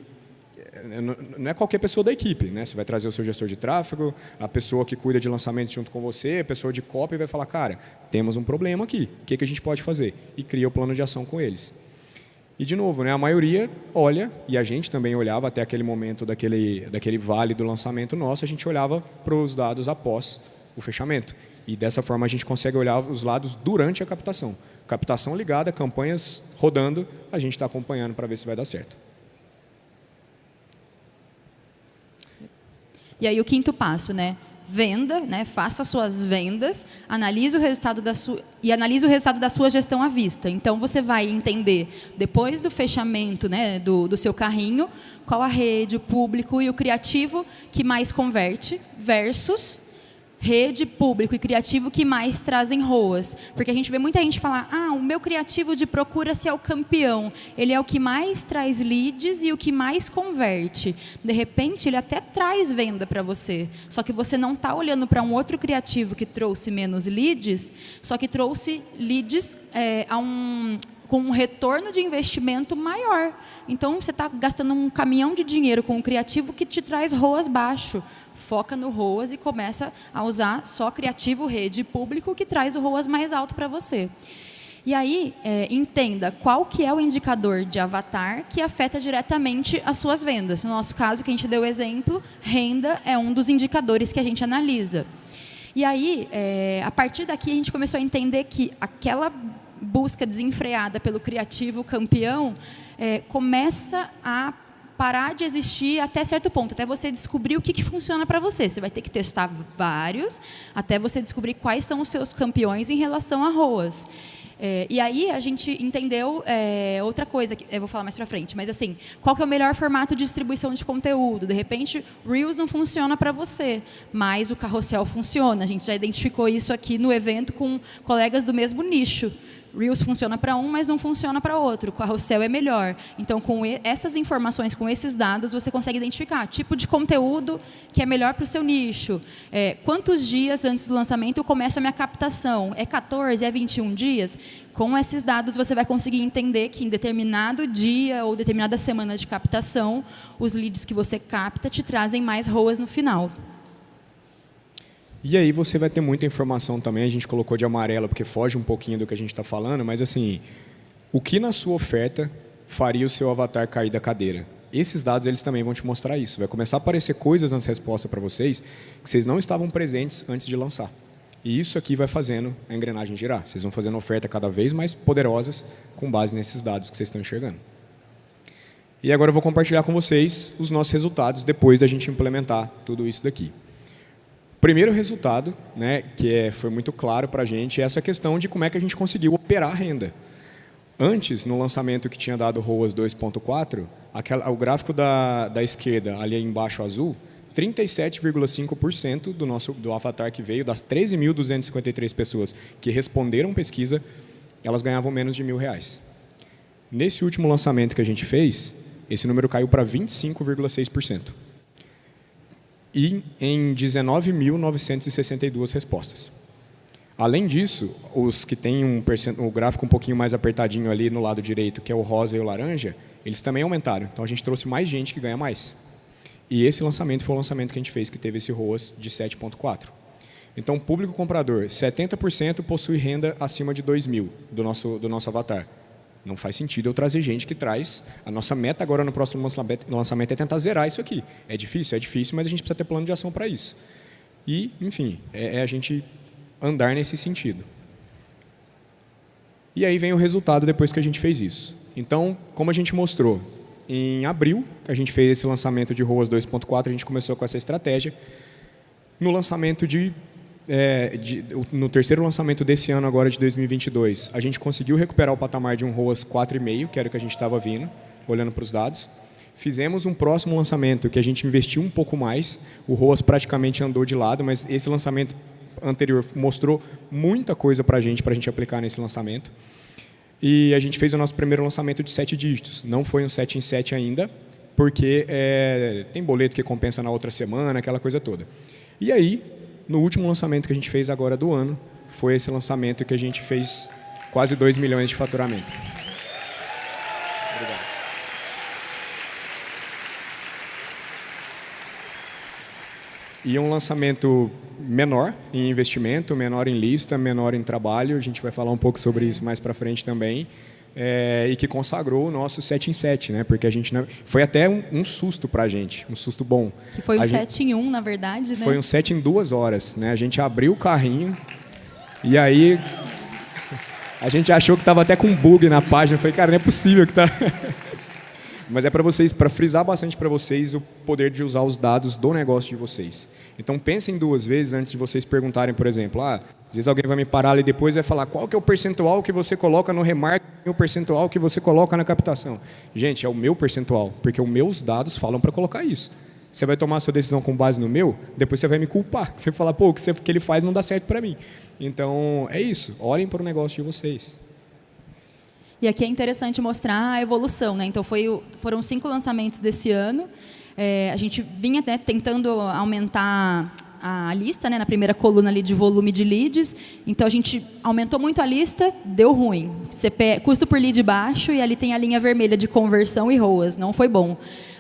Não é qualquer pessoa da equipe, né? Você vai trazer o seu gestor de tráfego, a pessoa que cuida de lançamento junto com você, a pessoa de copy, e vai falar, cara, temos um problema aqui, o que a gente pode fazer? E cria o plano de ação com eles. E, de novo, né, a maioria olha, e a gente também olhava até aquele momento daquele vale do lançamento nosso, a gente olhava para os dados após o fechamento. E, dessa forma, a gente consegue olhar os lados durante a captação. Captação ligada, campanhas rodando, a gente está acompanhando para ver se vai dar certo. E aí o quinto passo, né? Venda, né? Faça suas vendas, analise o resultado da sua gestão à vista. Então, você vai entender, depois do fechamento, né, do seu carrinho, qual a rede, o público e o criativo que mais converte versus rede, público e criativo que mais trazem ROAS. Porque a gente vê muita gente falar, o meu criativo de procura-se é o campeão. Ele é o que mais traz leads e o que mais converte. De repente, ele até traz venda para você. Só que você não está olhando para um outro criativo que trouxe menos leads, só que trouxe leads com um retorno de investimento maior. Então, você está gastando um caminhão de dinheiro com um criativo que te traz ROAS baixo. Foca no ROAS e começa a usar só criativo, rede e público que traz o ROAS mais alto para você. E aí, entenda qual que é o indicador de avatar que afeta diretamente as suas vendas. No nosso caso, que a gente deu exemplo, renda é um dos indicadores que a gente analisa. E aí, a partir daqui, a gente começou a entender que aquela busca desenfreada pelo criativo campeão começa a parar de existir até certo ponto, até você descobrir o que funciona para você. Você vai ter que testar vários, até você descobrir quais são os seus campeões em relação a ROAS. E aí a gente entendeu outra coisa, que eu vou falar mais para frente, mas assim, qual que é o melhor formato de distribuição de conteúdo? De repente, Reels não funciona para você, mas o carrossel funciona. A gente já identificou isso aqui no evento com colegas do mesmo nicho. Reels funciona para um, mas não funciona para outro. O carrossel é melhor. Então, com essas informações, com esses dados, você consegue identificar tipo de conteúdo que é melhor para o seu nicho. Quantos dias antes do lançamento eu começo a minha captação? É 14? É 21 dias? Com esses dados, você vai conseguir entender que em determinado dia ou determinada semana de captação, os leads que você capta te trazem mais ROAS no final. E aí você vai ter muita informação também, a gente colocou de amarelo porque foge um pouquinho do que a gente está falando, mas assim, o que na sua oferta faria o seu avatar cair da cadeira? Esses dados eles também vão te mostrar isso. Vai começar a aparecer coisas nas respostas para vocês que vocês não estavam presentes antes de lançar. E isso aqui vai fazendo a engrenagem girar. Vocês vão fazendo oferta cada vez mais poderosas com base nesses dados que vocês estão enxergando. E agora eu vou compartilhar com vocês os nossos resultados depois da gente implementar tudo isso daqui. Primeiro resultado, né, que foi muito claro para a gente, é essa questão de como é que a gente conseguiu operar a renda. Antes, no lançamento que tinha dado ROAS 2.4, o gráfico da esquerda, ali embaixo azul, 37,5% do avatar que veio, das 13.253 pessoas que responderam pesquisa, elas ganhavam menos de R$1.000. Nesse último lançamento que a gente fez, esse número caiu para 25,6%. E em 19.962 respostas. Além disso, os que têm o gráfico um pouquinho mais apertadinho ali no lado direito, que é o rosa e o laranja, eles também aumentaram. Então, a gente trouxe mais gente que ganha mais. E esse lançamento foi o lançamento que a gente fez, que teve esse ROAS de 7.4. Então, público comprador, 70% possui renda acima de 2.000 do nosso avatar. Não faz sentido eu trazer gente que traz. A nossa meta agora no próximo lançamento é tentar zerar isso aqui. É difícil, mas a gente precisa ter plano de ação para isso. E, enfim, a gente andar nesse sentido. E aí vem o resultado depois que a gente fez isso. Então, como a gente mostrou, em abril, a gente fez esse lançamento de ROAS 2.4, a gente começou com essa estratégia. No lançamento no terceiro lançamento desse ano, agora de 2022, a gente conseguiu recuperar o patamar de um ROAS 4,5, que era o que a gente estava vindo, olhando para os dados. Fizemos um próximo lançamento que a gente investiu um pouco mais, o ROAS praticamente andou de lado, mas esse lançamento anterior mostrou muita coisa para a gente aplicar nesse lançamento. E a gente fez o nosso primeiro lançamento de 7 dígitos. Não foi um 7 em 7 ainda, porque tem boleto que compensa na outra semana, aquela coisa toda. E aí, no último lançamento que a gente fez agora do ano, foi esse lançamento que a gente fez quase 2 milhões de faturamento. Obrigado. E um lançamento menor em investimento, menor em lista, menor em trabalho. A gente vai falar um pouco sobre isso mais para frente também. E que consagrou o nosso 7 em 7, né? Porque a gente foi até um susto para a gente, um susto bom. Que foi o 7 em 1, na verdade, né? Foi um 7 em 2 horas, né? A gente abriu o carrinho e aí a gente achou que estava até com bug na página. Eu falei, cara, não é possível que tá. Mas é para frisar bastante para vocês o poder de usar os dados do negócio de vocês. Então pensem 2 vezes antes de vocês perguntarem, por exemplo, às vezes alguém vai me parar ali depois e vai falar qual que é o percentual que você coloca no remarketing e o percentual que você coloca na captação. Gente, é o meu percentual, porque os meus dados falam para colocar isso. Você vai tomar a sua decisão com base no meu, depois você vai me culpar. Você vai falar, pô, o que ele faz não dá certo para mim. Então, é isso. Olhem para o negócio de vocês. E aqui é interessante mostrar a evolução, né? Então, foram 5 lançamentos desse ano. A gente vinha tentando aumentar a lista, né, na primeira coluna ali de volume de leads. Então, a gente aumentou muito a lista, deu ruim. Custo por lead baixo e ali tem a linha vermelha de conversão e ROAS. Não foi bom.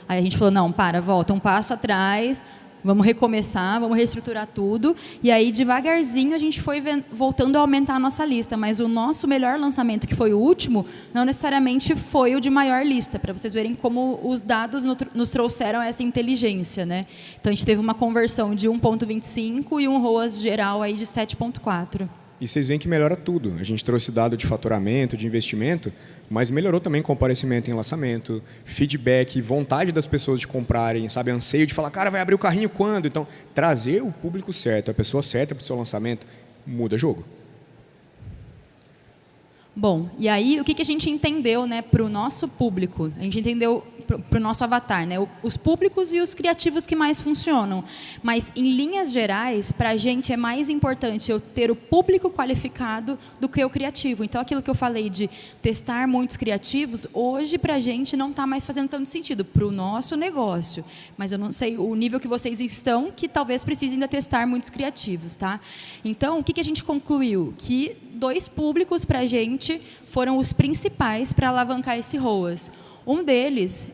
Aí a gente falou, não, volta um passo atrás, vamos recomeçar, vamos reestruturar tudo. E aí, devagarzinho, a gente foi voltando a aumentar a nossa lista. Mas o nosso melhor lançamento, que foi o último, não necessariamente foi o de maior lista, para vocês verem como os dados nos trouxeram essa inteligência, né? Então, a gente teve uma conversão de 1,25 e um ROAS geral aí de 7,4. E vocês veem que melhora tudo. A gente trouxe dado de faturamento, de investimento, mas melhorou também comparecimento em lançamento, feedback, vontade das pessoas de comprarem, sabe, anseio de falar, cara, vai abrir o carrinho quando? Então, trazer o público certo, a pessoa certa para o seu lançamento, muda jogo. Bom, e aí o que a gente entendeu, né, para o nosso público? A gente entendeu para o nosso avatar, né, os públicos e os criativos que mais funcionam. Mas, em linhas gerais, para a gente é mais importante eu ter o público qualificado do que o criativo. Então, aquilo que eu falei de testar muitos criativos, hoje para a gente não está mais fazendo tanto sentido para o nosso negócio. Mas eu não sei o nível que vocês estão, que talvez precisem ainda testar muitos criativos, tá? Então, o que a gente concluiu? Que 2 públicos para a gente foram os principais para alavancar esse ROAS. Um deles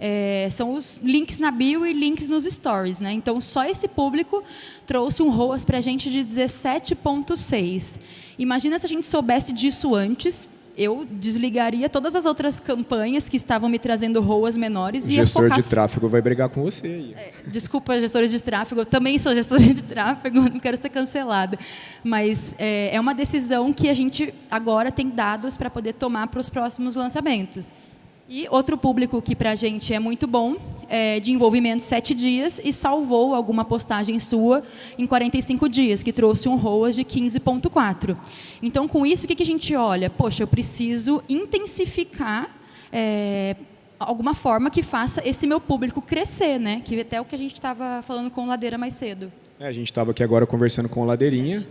são os links na bio e links nos stories, né? Então, só esse público trouxe um ROAS para a gente de 17,6. Imagina se a gente soubesse disso antes, eu desligaria todas as outras campanhas que estavam me trazendo ROAS menores. O gestor de tráfego vai brigar com você aí. Desculpa, gestores de tráfego, eu também sou gestora de tráfego, não quero ser cancelada. Mas é uma decisão que a gente agora tem dados para poder tomar para os próximos lançamentos. E outro público que para a gente é muito bom, de envolvimento 7 dias e salvou alguma postagem sua em 45 dias, que trouxe um ROAS de 15,4. Então, com isso, o que a gente olha? Poxa, eu preciso intensificar alguma forma que faça esse meu público crescer, né? Que até o que a gente estava falando com o Ladeira mais cedo. A gente estava aqui agora conversando com o Ladeirinha,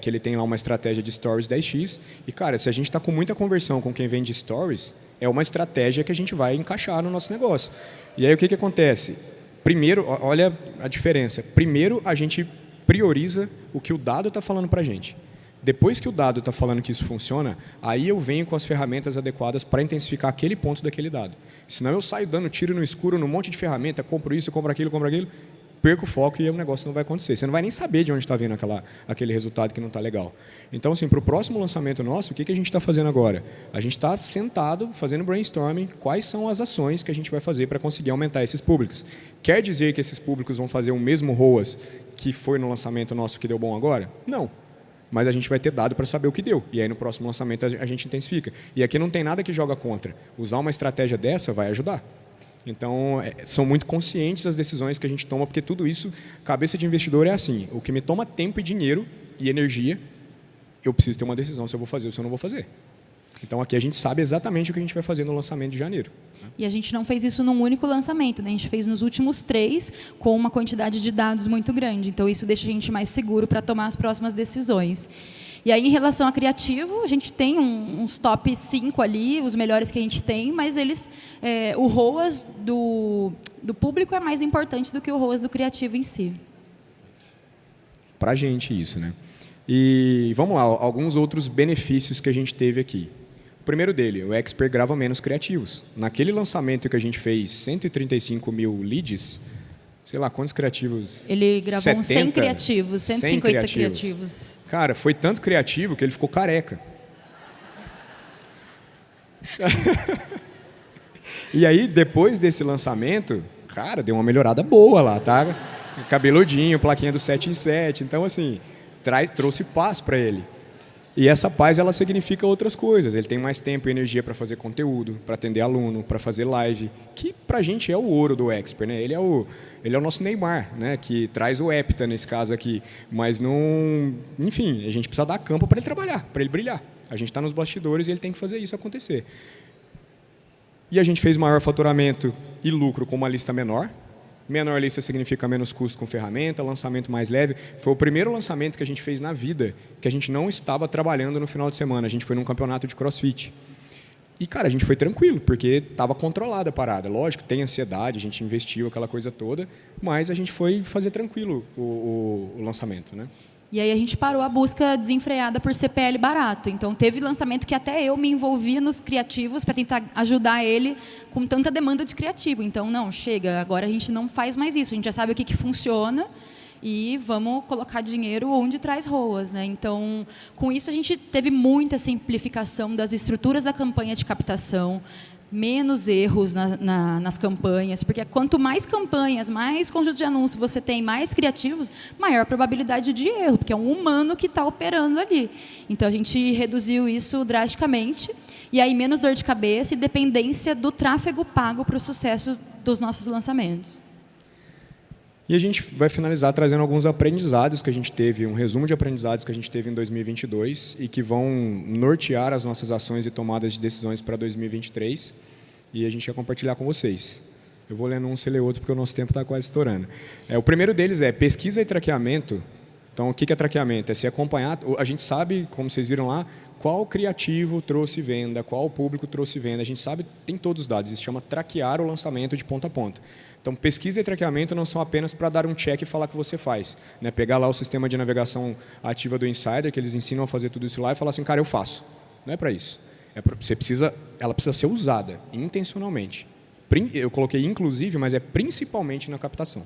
que ele tem lá uma estratégia de Stories 10x. E, cara, se a gente está com muita conversão com quem vende Stories, é uma estratégia que a gente vai encaixar no nosso negócio. E aí, o que acontece? Primeiro, olha a diferença. Primeiro, a gente prioriza o que o dado está falando para a gente. Depois que o dado está falando que isso funciona, aí eu venho com as ferramentas adequadas para intensificar aquele ponto daquele dado. Senão eu saio dando tiro no escuro num monte de ferramenta, compro isso, compro aquilo, perco o foco e o negócio não vai acontecer. Você não vai nem saber de onde está vindo aquele resultado que não está legal. Então, assim, para o próximo lançamento nosso, o que a gente está fazendo agora? A gente está sentado, fazendo brainstorming, quais são as ações que a gente vai fazer para conseguir aumentar esses públicos. Quer dizer que esses públicos vão fazer o mesmo ROAS que foi no lançamento nosso que deu bom agora? Não. Mas a gente vai ter dado para saber o que deu. E aí, no próximo lançamento, a gente intensifica. E aqui não tem nada que joga contra. Usar uma estratégia dessa vai ajudar. Então, são muito conscientes as decisões que a gente toma, porque tudo isso, cabeça de investidor é assim, o que me toma tempo e dinheiro e energia, eu preciso ter uma decisão se eu vou fazer ou se eu não vou fazer. Então, aqui a gente sabe exatamente o que a gente vai fazer no lançamento de janeiro. E a gente não fez isso num único lançamento, né? A gente fez nos últimos 3 com uma quantidade de dados muito grande. Então, isso deixa a gente mais seguro para tomar as próximas decisões. E aí, em relação a criativo, a gente tem uns top 5 ali, os melhores que a gente tem, mas eles, o ROAS do público é mais importante do que o ROAS do criativo em si. Para a gente isso, né? E vamos lá, alguns outros benefícios que a gente teve aqui. O primeiro dele, o Expert grava menos criativos. Naquele lançamento que a gente fez 135 mil leads, sei lá, quantos criativos? Ele gravou 70, uns 100 criativos, 150 100 criativos. Cara, foi tanto criativo que ele ficou careca. E aí, depois desse lançamento, cara, deu uma melhorada boa lá, tá? Cabeludinho, plaquinha do 7 em 7. Então, assim, trouxe paz para ele. E essa paz, ela significa outras coisas. Ele tem mais tempo e energia para fazer conteúdo, para atender aluno, para fazer live, que para a gente é o ouro do Expert, né? Ele é o nosso Neymar, né? Que traz o Hepta nesse caso aqui. Mas não... Enfim, a gente precisa dar campo para ele trabalhar, para ele brilhar. A gente está nos bastidores e ele tem que fazer isso acontecer. E a gente fez maior faturamento e lucro com uma lista menor. Menor lista significa menos custo com ferramenta, lançamento mais leve. Foi o primeiro lançamento que a gente fez na vida que a gente não estava trabalhando no final de semana. A gente foi num campeonato de crossfit. E, cara, a gente foi tranquilo, porque estava controlada a parada. Lógico, tem ansiedade, a gente investiu aquela coisa toda, mas a gente foi fazer tranquilo o lançamento, né? E aí a gente parou a busca desenfreada por CPL barato. Então, teve lançamento que até eu me envolvia nos criativos para tentar ajudar ele com tanta demanda de criativo. Então, não, chega, agora a gente não faz mais isso. A gente já sabe o que funciona e vamos colocar dinheiro onde traz ROAS, né? Então, com isso, a gente teve muita simplificação das estruturas da campanha de captação, menos erros nas campanhas, porque quanto mais campanhas, mais conjunto de anúncios você tem, mais criativos, maior a probabilidade de erro, porque é um humano que está operando ali. Então, a gente reduziu isso drasticamente, e aí menos dor de cabeça e dependência do tráfego pago para o sucesso dos nossos lançamentos. E a gente vai finalizar trazendo alguns aprendizados que a gente teve, um resumo de aprendizados que a gente teve em 2022 e que vão nortear as nossas ações e tomadas de decisões para 2023. E a gente quer compartilhar com vocês. Eu vou lendo um, você lê outro, porque o nosso tempo está quase estourando. O primeiro deles é pesquisa e traqueamento. Então, o que é traqueamento? É se acompanhar. A gente sabe, como vocês viram lá, qual criativo trouxe venda, qual público trouxe venda. A gente sabe, tem todos os dados. Isso se chama traquear o lançamento de ponta a ponta. Então, pesquisa e traqueamento não são apenas para dar um check e falar que você faz. Né? Pegar lá o sistema de navegação ativa do Insider, que eles ensinam a fazer tudo isso lá, e falar assim, cara, eu faço. Não é para isso. Ela precisa ser usada intencionalmente. Eu coloquei inclusive, mas é principalmente na captação.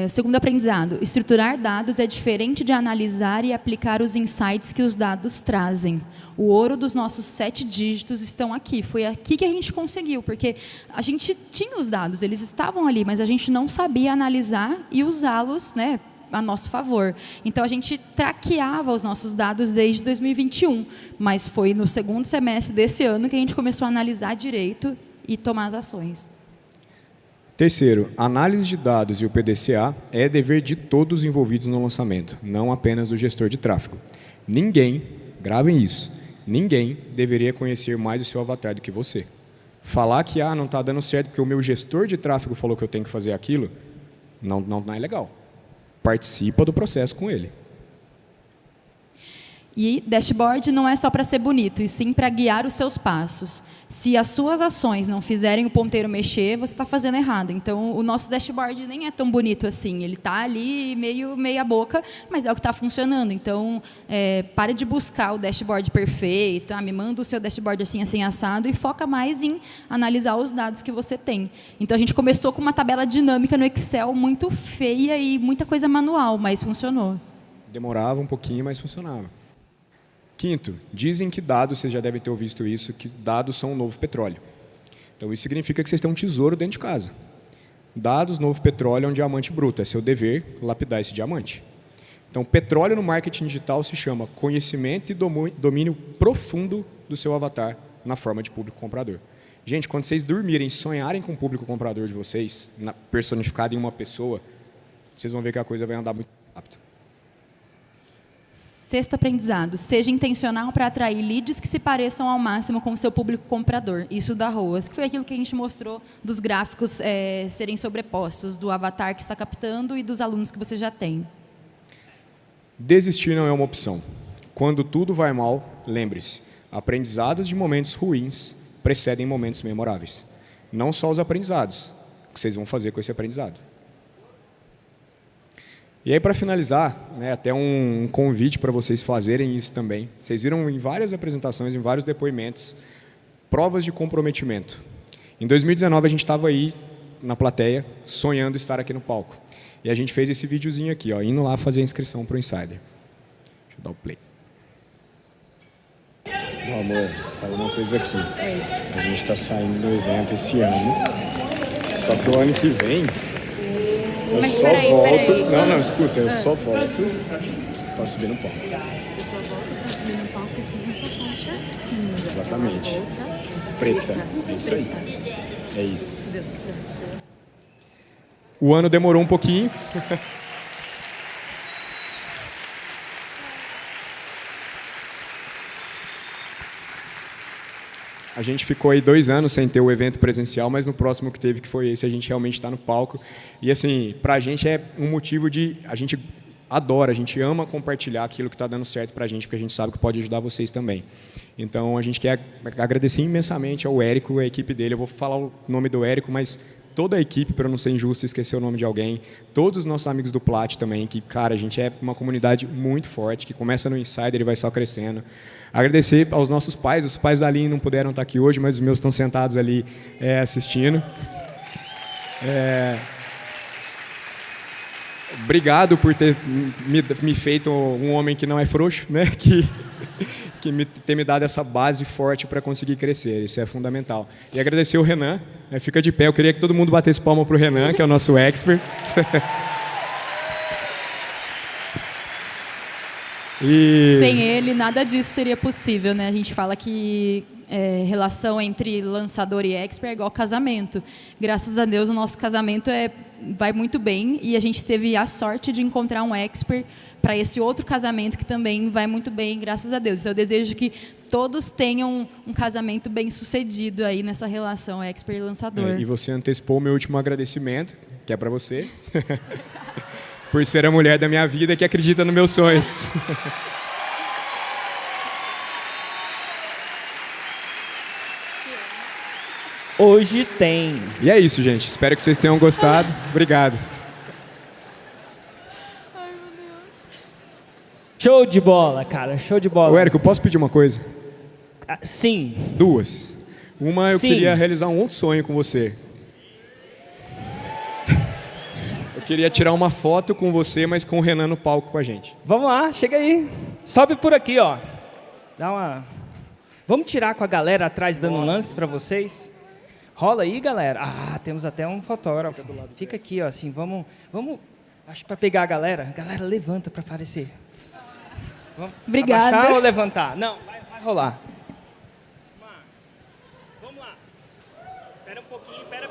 Segundo aprendizado, estruturar dados é diferente de analisar e aplicar os insights que os dados trazem. O ouro dos nossos 7 dígitos estão aqui. Foi aqui que a gente conseguiu, porque a gente tinha os dados, eles estavam ali, mas a gente não sabia analisar e usá-los, né, a nosso favor. Então, a gente traqueava os nossos dados desde 2021, mas foi no segundo semestre desse ano que a gente começou a analisar direito e tomar as ações. Terceiro, análise de dados e o PDCA é dever de todos os envolvidos no lançamento, não apenas do gestor de tráfego. Ninguém, gravem isso, ninguém deveria conhecer mais o seu avatar do que você. Falar que não está dando certo porque o meu gestor de tráfego falou que eu tenho que fazer aquilo, não é legal. Participa do processo com ele. E dashboard não é só para ser bonito, e sim para guiar os seus passos. Se as suas ações não fizerem o ponteiro mexer, você está fazendo errado. Então, o nosso dashboard nem é tão bonito assim. Ele está ali meio meia boca, mas é o que está funcionando. Então, pare de buscar o dashboard perfeito. Me manda o seu dashboard assim assado e foca mais em analisar os dados que você tem. Então, a gente começou com uma tabela dinâmica no Excel muito feia e muita coisa manual, mas funcionou. Demorava um pouquinho, mas funcionava. Quinto, dizem que dados, vocês já devem ter ouvido isso, que dados são o novo petróleo. Então, isso significa que vocês têm um tesouro dentro de casa. Dados, novo petróleo, é um diamante bruto. É seu dever lapidar esse diamante. Então, petróleo no marketing digital se chama conhecimento e domínio profundo do seu avatar na forma de público comprador. Gente, quando vocês dormirem, sonharem com o público comprador de vocês, personificado em uma pessoa, vocês vão ver que a coisa vai andar muito rápido. Sexto aprendizado, seja intencional para atrair leads que se pareçam ao máximo com o seu público comprador. Isso da ROAS, que foi aquilo que a gente mostrou dos gráficos serem sobrepostos, do avatar que está captando e dos alunos que você já tem. Desistir não é uma opção. Quando tudo vai mal, lembre-se, aprendizados de momentos ruins precedem momentos memoráveis. Não só os aprendizados, o que vocês vão fazer com esse aprendizado. E aí, para finalizar, até um convite para vocês fazerem isso também. Vocês viram em várias apresentações, em vários depoimentos, provas de comprometimento. Em 2019, a gente estava aí na plateia, sonhando estar aqui no palco. E a gente fez esse videozinho aqui, indo lá fazer a inscrição para o Insider. Deixa eu dar o play. Amor, fala uma coisa aqui. A gente está saindo do evento esse ano, só que o ano que vem... Eu só volto... Não, escuta, eu só volto para subir no palco. Eu só volto para subir no palco sem essa faixa cinza. Exatamente. Preta. É isso aí. É isso. Se Deus quiser. O ano demorou um pouquinho. A gente ficou aí 2 anos sem ter o evento presencial, mas no próximo que teve, que foi esse, a gente realmente está no palco. E assim, para a gente é um motivo de... A gente adora, a gente ama compartilhar aquilo que está dando certo para a gente, porque a gente sabe que pode ajudar vocês também. Então, a gente quer agradecer imensamente ao Érico, a equipe dele. Eu vou falar o nome do Érico, mas toda a equipe, para não ser injusto e esquecer o nome de alguém. Todos os nossos amigos do Plat também, que, cara, a gente é uma comunidade muito forte, que começa no Insider e vai só crescendo. Agradecer aos nossos pais. Os pais da Aline não puderam estar aqui hoje, mas os meus estão sentados ali assistindo. Obrigado por ter me feito um homem que não é frouxo, né? que ter me dado essa base forte para conseguir crescer. Isso é fundamental. E agradecer o Renan. Fica de pé. Eu queria que todo mundo batesse palma para o Renan, que é o nosso expert. E Sem ele, nada disso seria possível, né? A gente fala que relação entre lançador e expert é igual casamento. Graças a Deus, o nosso casamento vai muito bem e a gente teve a sorte de encontrar um expert para esse outro casamento que também vai muito bem, graças a Deus. Então, eu desejo que todos tenham um casamento bem sucedido aí nessa relação expert e lançador. e você antecipou o meu último agradecimento, que é para você, por ser a mulher da minha vida que acredita nos meus sonhos. Hoje tem. E é isso, gente. Espero que vocês tenham gostado. Obrigado. Show de bola, cara. Show de bola. Ô, Érico, posso pedir uma coisa? Ah, sim. Duas. Uma, eu Sim. queria realizar um outro sonho com você. Eu queria tirar uma foto com você, mas com o Renan no palco com a gente. Vamos lá, chega aí. Sobe por aqui, ó. Dá uma... Vamos tirar com a galera atrás dando um lance pra vocês. Rola aí, galera. Ah, temos até um fotógrafo. Fica aqui, ó, assim, vamos... Acho que pra pegar a galera. Galera, levanta pra aparecer. Vamos Obrigada. abaixar ou levantar? Não, vai rolar. Vamos lá. Espera um pouquinho, pera.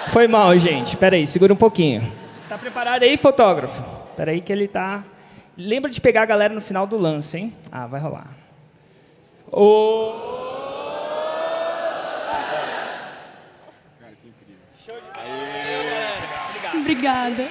Foi mal, gente. Espera aí, segura um pouquinho. Tá preparado aí, fotógrafo? Espera aí que ele tá... Lembra de pegar a galera no final do lance, hein? Ah, vai rolar. Obrigada.